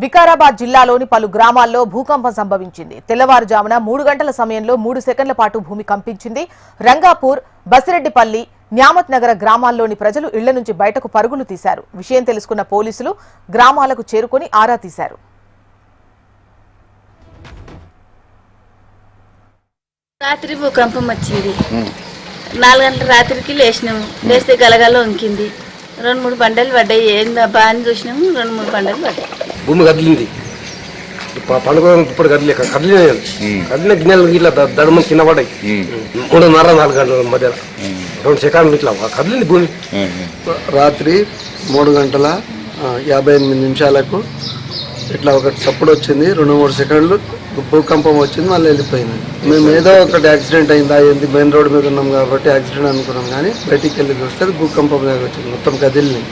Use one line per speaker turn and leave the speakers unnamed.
వికారాబాద్ జిల్లాలోని పలు గ్రామాల్లో భూకంపం సంభవించింది. తెల్లవారుజామున 3 గంటల సమయంలో 3 సెకండ్ల పాటు భూమి కంపించింది. రంగాపూర్, బసిరెడ్డిపల్లి, న్యామత్ నగర గ్రామాల్లోని ప్రజలు ఇళ్ల నుంచి బయటకు పరుగులు తీశారు. విషయం తెలుసుకున్న పోలీసులు గ్రామాలకు చేరుకొని ఆరా తీశారు.
రాత్రి భూకంపం వచ్చింది. 4 గంటల రాత్రికి లేచినాము. లేస్తే గలగల వంకింది. 2-3 బండలు పడ్డాయి. ఏందబ్బా అని చూసినాము. 2-3 బండలు పడ్డాయి.
భూమి కదిలింది. పండుగ ఇప్పుడు కదిలిన గిన్నెలు ఇట్లా దడమని కింద పడ్డాయి. 3:30-4 గంటల మధ్య 2 సెకండ్లు ఇట్లా కదిలింది భూమి.
రాత్రి 3 గంటల 58 నిమిషాలకు ఇట్లా ఒకటి చప్పుడు వచ్చింది. 2-3 సెకండ్లు భూకంపం వచ్చింది, మళ్ళీ వెళ్ళిపోయింది. మేము ఏదో ఒకటి యాక్సిడెంట్ అయిందా ఏంది, మెయిన్ రోడ్ మీద ఉన్నాం కాబట్టి యాక్సిడెంట్ అనుకున్నాం, కానీ బయటికి వెళ్ళి చూస్తే భూకంపం వచ్చింది, మొత్తం కదిలింది.